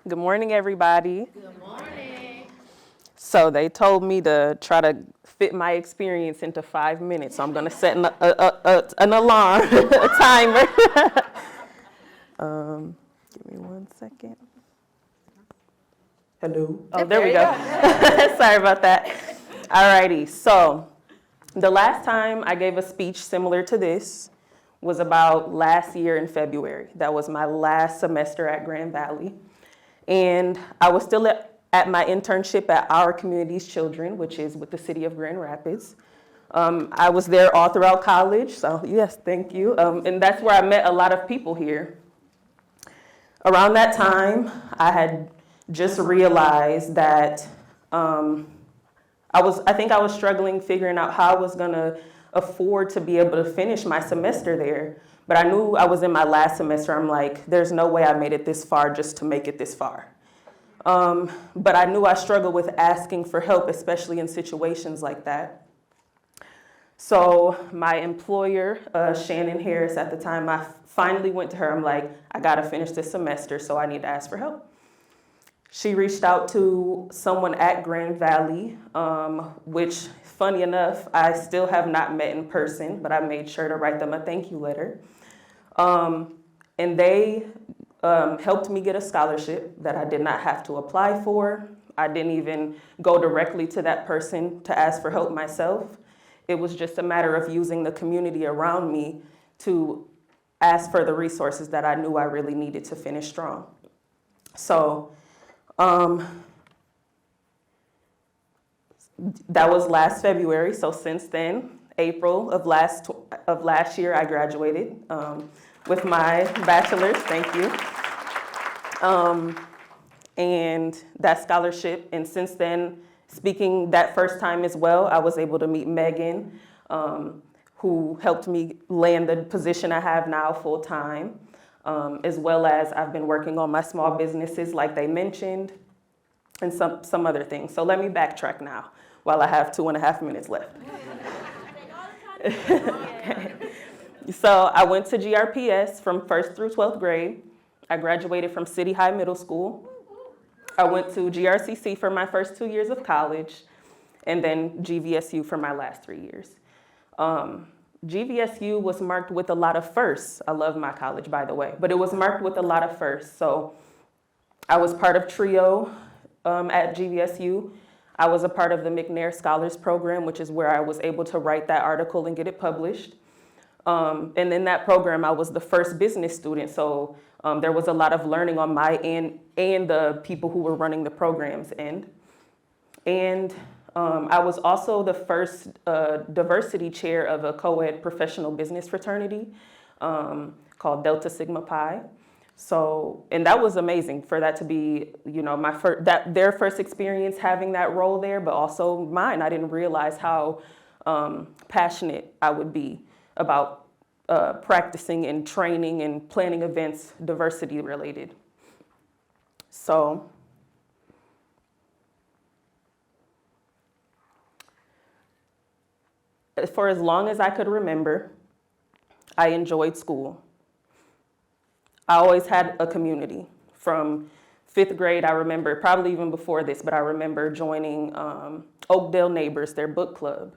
Good morning, everybody. Good morning. So they told me to try to fit my experience into 5 minutes. So I'm going to set an alarm, a timer. Give me 1 second. Hello. Oh, there we go. Sorry about that. Alrighty. So the last time I gave a speech similar to this was about last year in February. That was my last semester at Grand Valley. And I was still at my internship at Our Community's Children, which is with the city of Grand Rapids. I was there all throughout college, so yes, thank you. And that's where I met a lot of people here. Around that time, I had just realized that I think I was struggling figuring out how I was gonna afford to be able to finish my semester there. But I knew I was in my last semester. I'm like, there's no way I made it this far just to make it this far. But I knew I struggled with asking for help, especially in situations like that. So my employer, Shannon Harris at the time, I finally went to her. I'm like, I gotta finish this semester, so I need to ask for help. She reached out to someone at Grand Valley, which, funny enough, I still have not met in person, but I made sure to write them a thank you letter. And they helped me get a scholarship that I did not have to apply for. I didn't even go directly to that person to ask for help myself. It was just a matter of using the community around me to ask for the resources that I knew I really needed to finish strong. So that was last February. So since then, April of last year, I graduated with my bachelor's. Thank you. And that scholarship. And since then, speaking that first time as well, I was able to meet Megan, who helped me land the position I have now full time. As well as I've been working on my small businesses like they mentioned and some other things. So let me backtrack now while I have 2.5 minutes left. Okay. So I went to GRPS from 1st through 12th grade. I graduated from City High Middle School. I went to GRCC for my first 2 years of college, and then GVSU for my last 3 years. GVSU was marked with a lot of firsts. I love my college, by the way, but it was marked with a lot of firsts. So I was part of TRIO at GVSU. I was a part of the McNair Scholars Program, which is where I was able to write that article and get it published. And in that program, I was the first business student. So there was a lot of learning on my end and the people who were running the program's end. And I was also the first diversity chair of a co-ed professional business fraternity called Delta Sigma Pi. So, and that was amazing for that to be, their first experience having that role there, but also mine. I didn't realize how passionate I would be about practicing and training and planning events diversity related. So, for as long as I could remember, I enjoyed school. I always had a community. From 5th grade, I remember, probably even before this, but I remember joining Oakdale Neighbors, their book club.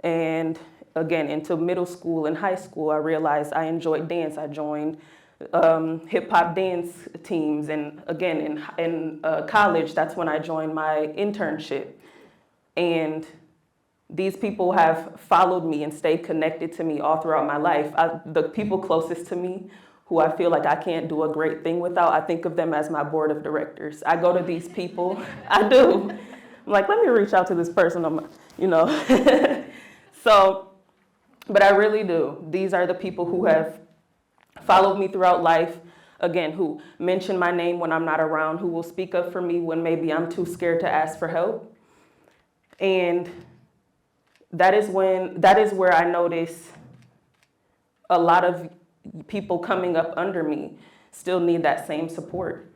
And again, into middle school and high school, I realized I enjoyed dance. I joined hip hop dance teams. And again, in college, that's when I joined my internship. And these people have followed me and stayed connected to me all throughout my life. The people closest to me, who I feel like I can't do a great thing without, I think of them as my board of directors. I go to these people, I do. I'm like, let me reach out to this person, So, but I really do. These are the people who have followed me throughout life, again, who mention my name when I'm not around, who will speak up for me when maybe I'm too scared to ask for help. And that is where I notice a lot of people coming up under me still need that same support.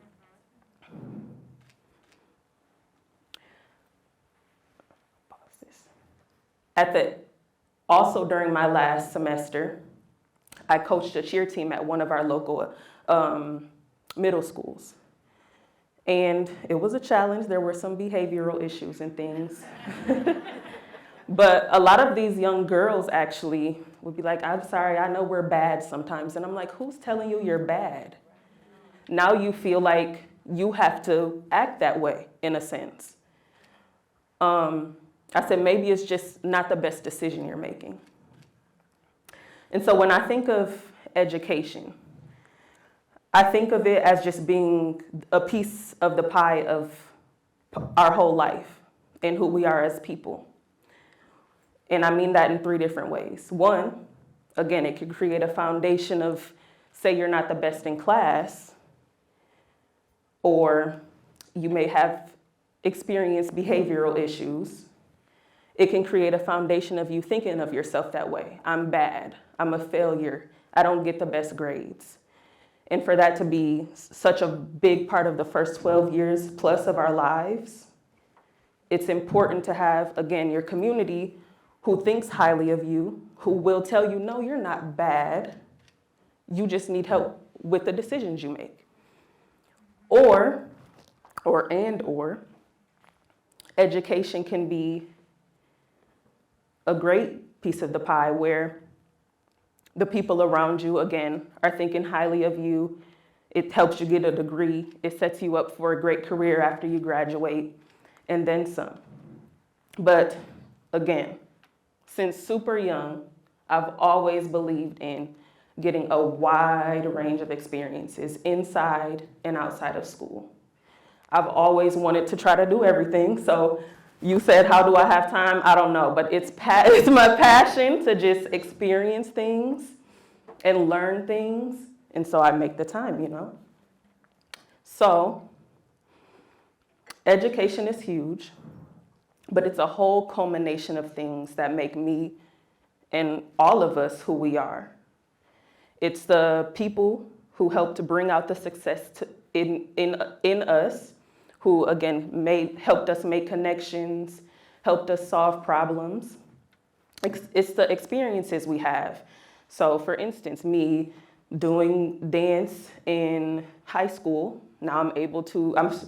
Also during my last semester, I coached a cheer team at one of our local middle schools. And it was a challenge. There were some behavioral issues and things. But a lot of these young girls actually would be like, I'm sorry, I know we're bad sometimes. And I'm like, who's telling you you're bad? Now you feel like you have to act that way, in a sense. I said, maybe it's just not the best decision you're making. And so when I think of education, I think of it as just being a piece of the pie of our whole life and who we are as people. And I mean that in 3 different ways. One, again, it could create a foundation of, say you're not the best in class, or you may have experienced behavioral issues. It can create a foundation of you thinking of yourself that way. I'm bad. I'm a failure. I don't get the best grades. And for that to be such a big part of the first 12 years plus of our lives, it's important to have, again, your community who thinks highly of you, who will tell you, no, you're not bad. You just need help with the decisions you make. Or education can be a great piece of the pie where the people around you, again, are thinking highly of you. It helps you get a degree. It sets you up for a great career after you graduate, and then some. But again, since super young, I've always believed in getting a wide range of experiences inside and outside of school. I've always wanted to try to do everything. So you said, how do I have time? I don't know, but it's my passion to just experience things and learn things. And so I make the time, you know. So education is huge, but it's a whole culmination of things that make me and all of us who we are. It's the people who help to bring out the success in us, who again helped us make connections, helped us solve problems. It's the experiences we have. So for instance, me doing dance in high school, now I'm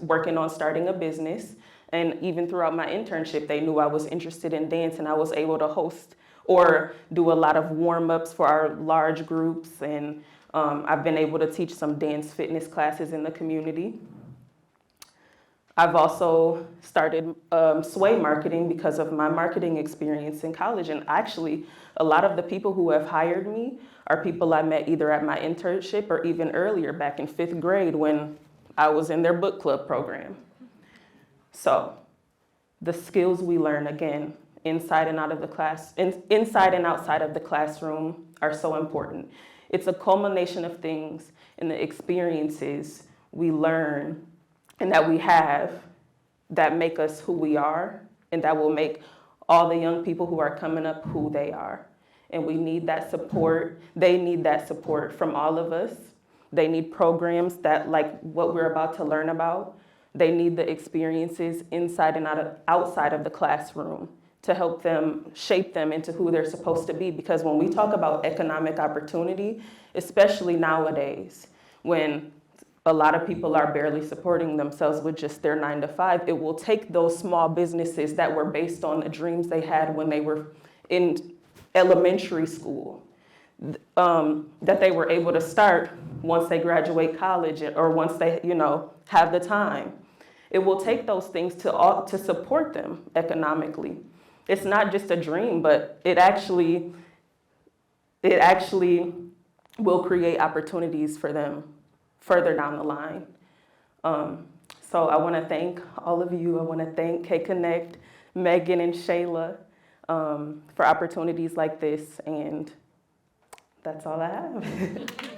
working on starting a business. And even throughout my internship, they knew I was interested in dance, and I was able to host or do a lot of warm-ups for our large groups. And I've been able to teach some dance fitness classes in the community. I've also started sway marketing because of my marketing experience in college. And actually, a lot of the people who have hired me are people I met either at my internship or even earlier, back in 5th grade when I was in their book club program. So the skills we learn, again, inside and outside of the classroom are so important. It's a culmination of things and the experiences we learn and that we have that make us who we are, and that will make all the young people who are coming up who they are. And we need that support. They need that support from all of us. They need programs that, like what we're about to learn about. They need the experiences inside and outside of the classroom to help them shape them into who they're supposed to be. Because when we talk about economic opportunity, especially nowadays, when a lot of people are barely supporting themselves with just their 9 to 5, it will take those small businesses that were based on the dreams they had when they were in elementary school, that they were able to start once they graduate college or once they, have the time. It will take those things to support them economically. It's not just a dream, but it actually will create opportunities for them further down the line. So I want to thank all of you. I want to thank K-Connect, Megan and Shayla for opportunities like this, and that's all I have.